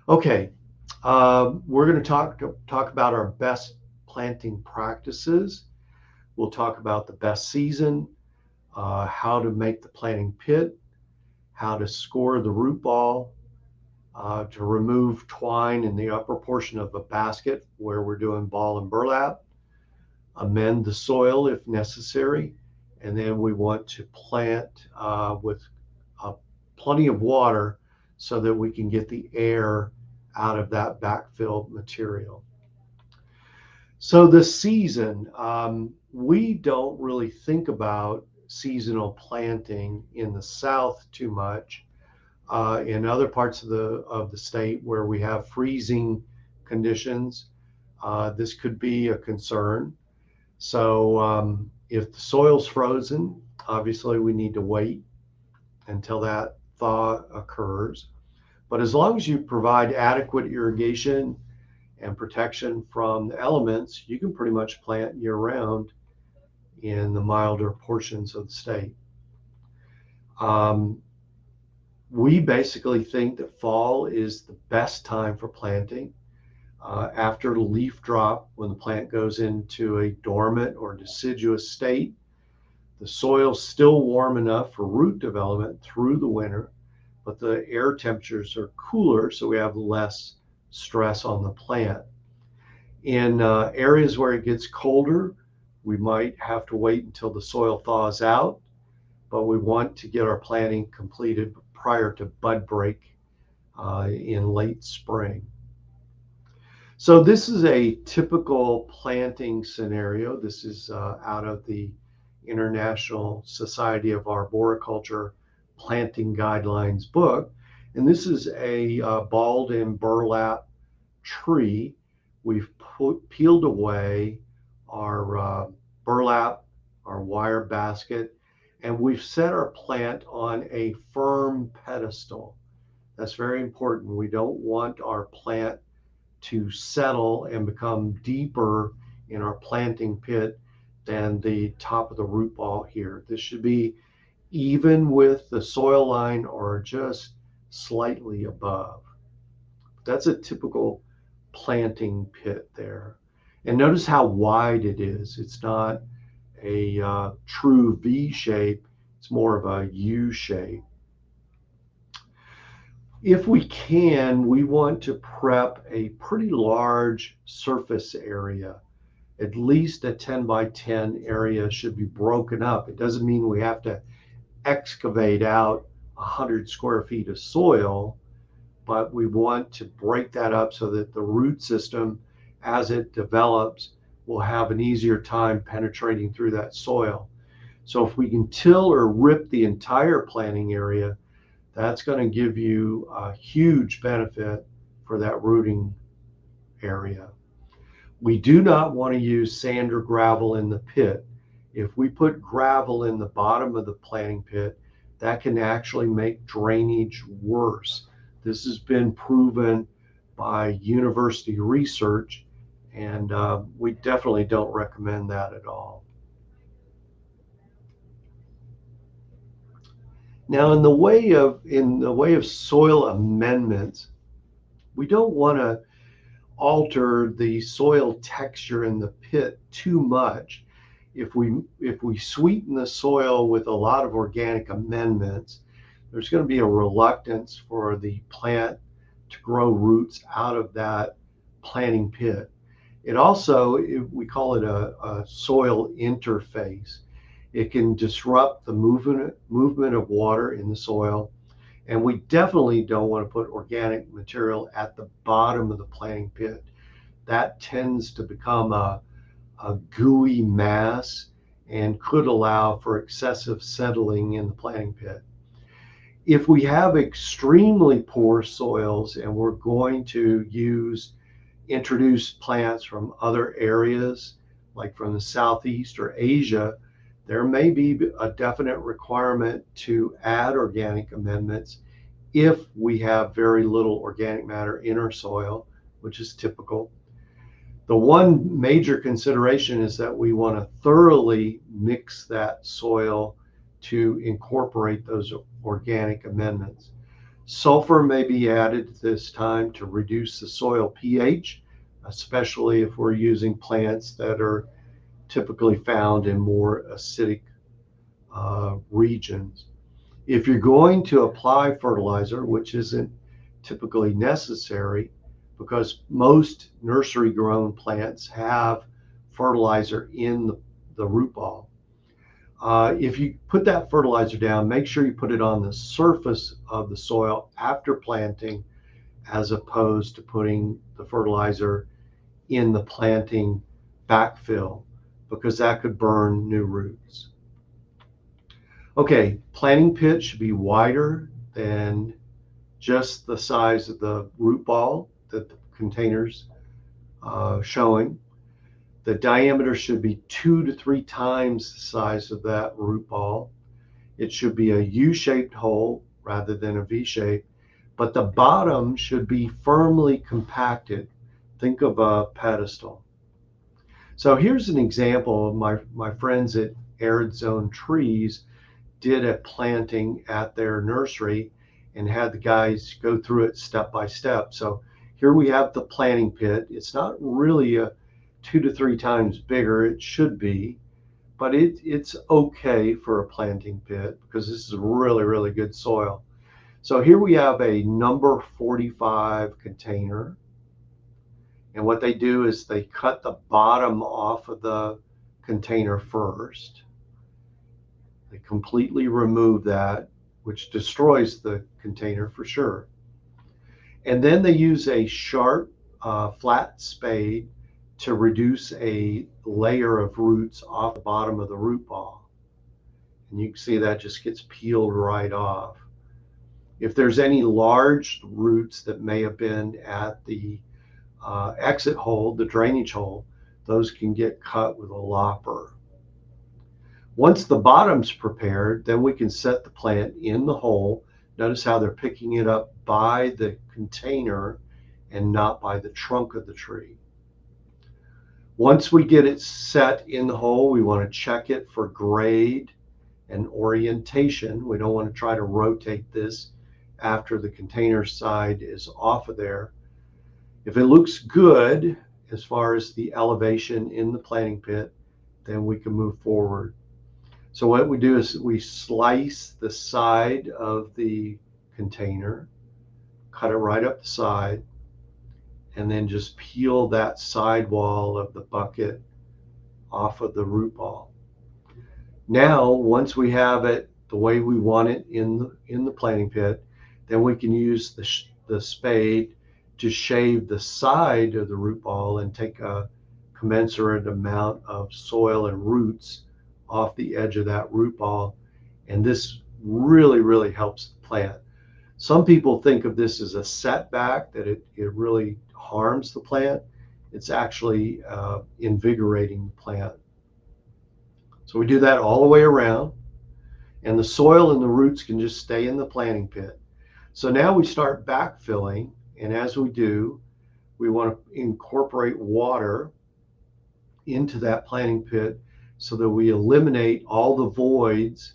Okay, we're going to talk about our best planting practices. We'll talk about the best season, how to make the planting pit, how to score the root ball, to remove twine in the upper portion of a basket where we're doing ball and burlap, amend the soil if necessary, and then we want to plant with uh, plenty of water so that we can get the air out of that backfill material. So the season, we don't really think about seasonal planting in the South too much. In other parts of the state where we have freezing conditions, this could be a concern. So if the soil's frozen, obviously we need to wait until that thaw occurs. But as long as you provide adequate irrigation and protection from the elements, you can pretty much plant year round in the milder portions of the state. Um, we basically think that fall is the best time for planting. After the leaf drop, when the plant goes into a dormant or deciduous state, the soil's still warm enough for root development through the winter, but the air temperatures are cooler, so we have less stress on the plant. In areas where it gets colder, we might have to wait until the soil thaws out, but we want to get our planting completed prior to bud break in late spring. So this is a typical planting scenario. This is out of the International Society of Arboriculture Planting Guidelines book. And this is a balled in burlap tree. We've peeled away our burlap, our wire basket, and we've set our plant on a firm pedestal. That's very important. We don't want our plant to settle and become deeper in our planting pit than the top of the root ball here. This should be even with the soil line or just slightly above. That's a typical planting pit there. And notice how wide it is. It's not a true V shape, it's more of a U shape. If we can, we want to prep a pretty large surface area. At least a 10 by 10 area should be broken up. It doesn't mean we have to excavate out 100 square feet of soil, but we want to break that up so that the root system, as it develops, will have an easier time penetrating through that soil. So if we can till or rip the entire planting area, that's going to give you a huge benefit for that rooting area. We do not want to use sand or gravel in the pit. If we put gravel in the bottom of the planting pit, that can actually make drainage worse. This has been proven by university research, and we definitely don't recommend that at all. Now, in the way of soil amendments, we don't want to alter the soil texture in the pit too much. If we sweeten the soil with a lot of organic amendments, there's going to be a reluctance for the plant to grow roots out of that planting pit. It also, we call it a soil interface. It can disrupt the movement of water in the soil. And we definitely don't want to put organic material at the bottom of the planting pit. That tends to become a gooey mass and could allow for excessive settling in the planting pit. If we have extremely poor soils and we're going to introduce plants from other areas, like from the Southeast or Asia, there may be a definite requirement to add organic amendments if we have very little organic matter in our soil, which is typical. The one major consideration is that we want to thoroughly mix that soil to incorporate those organic amendments. Sulfur may be added at this time to reduce the soil pH, especially if we're using plants that are typically found in more acidic regions. If you're going to apply fertilizer, which isn't typically necessary because most nursery grown plants have fertilizer in the root ball. If you put that fertilizer down, make sure you put it on the surface of the soil after planting, as opposed to putting the fertilizer in the planting backfill, because that could burn new roots. Okay, planting pit should be wider than just the size of the root ball that the container's showing. The diameter should be 2 to 3 times the size of that root ball. It should be a U-shaped hole rather than a V-shape, but the bottom should be firmly compacted. Think of a pedestal. So here's an example of my friends at Arid Zone Trees did a planting at their nursery and had the guys go through it step by step. So here we have the planting pit. It's not really a 2 to 3 times bigger. It should be, but it's okay for a planting pit because this is really, really good soil. So here we have a number 45 container. And what they do is they cut the bottom off of the container first. They completely remove that, which destroys the container for sure. And then they use a sharp, flat spade to reduce a layer of roots off the bottom of the root ball. And you can see that just gets peeled right off. If there's any large roots that may have been at the exit hole, the drainage hole, those can get cut with a lopper. Once the bottom's prepared, then we can set the plant in the hole. Notice how they're picking it up by the container and not by the trunk of the tree. Once we get it set in the hole, we want to check it for grade and orientation. We don't want to try to rotate this after the container side is off of there. If it looks good as far as the elevation in the planting pit, then we can move forward. So what we do is we slice the side of the container, cut it right up the side, and then just peel that side wall of the bucket off of the root ball. Now, once we have it the way we want it in the planting pit, then we can use the spade to shave the side of the root ball and take a commensurate amount of soil and roots off the edge of that root ball. And this really, really helps the plant. Some people think of this as a setback, that it really harms the plant. It's actually invigorating the plant. So we do that all the way around, and the soil and the roots can just stay in the planting pit. So now we start backfilling, and as we do, we want to incorporate water into that planting pit so that we eliminate all the voids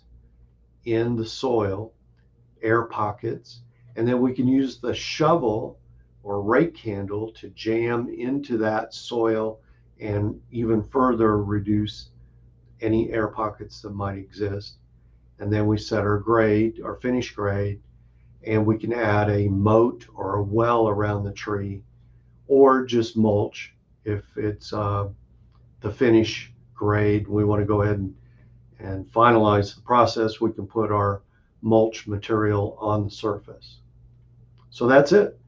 in the soil, air pockets, and then we can use the shovel or rake handle to jam into that soil and even further reduce any air pockets that might exist. And then we set our grade, our finish grade, and we can add a moat or a well around the tree, or just mulch. If it's the finish grade, we want to go ahead and finalize the process, we can put our mulch material on the surface. So that's it.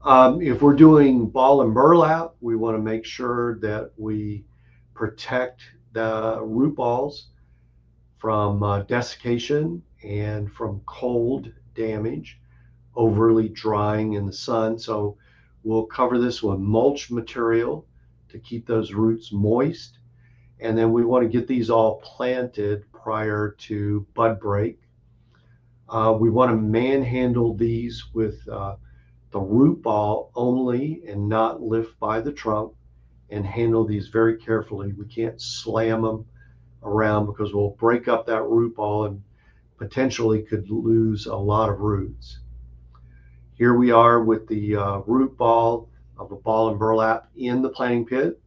If we're doing ball and burlap, we want to make sure that we protect the root balls from desiccation and from cold damage, overly drying in the sun. So we'll cover this with mulch material to keep those roots moist. And then we want to get these all planted prior to bud break. We want to manhandle these with the root ball only and not lift by the trunk, and handle these very carefully. We can't slam them around because we'll break up that root ball and potentially could lose a lot of roots. Here we are with the root ball of a ball and burlap in the planting pit.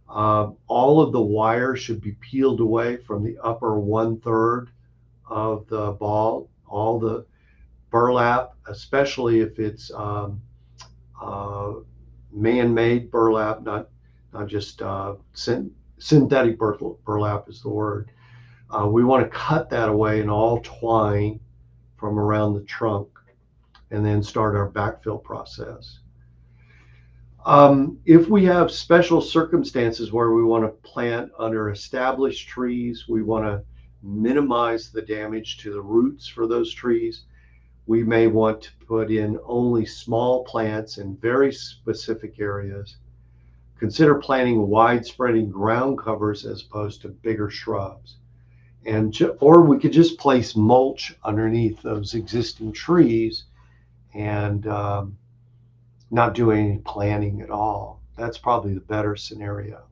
All of the wire should be peeled away from the upper 1/3 of the ball. All the burlap, especially if it's uh, man-made burlap, not just synthetic burlap is the word. We want to cut that away and all twine from around the trunk, and then start our backfill process. If we have special circumstances where we want to plant under established trees, we want to minimize the damage to the roots for those trees. We may want to put in only small plants in very specific areas. Consider planting wide-spreading ground covers as opposed to bigger shrubs. Or we could just place mulch underneath those existing trees and not do any planting at all. That's probably the better scenario.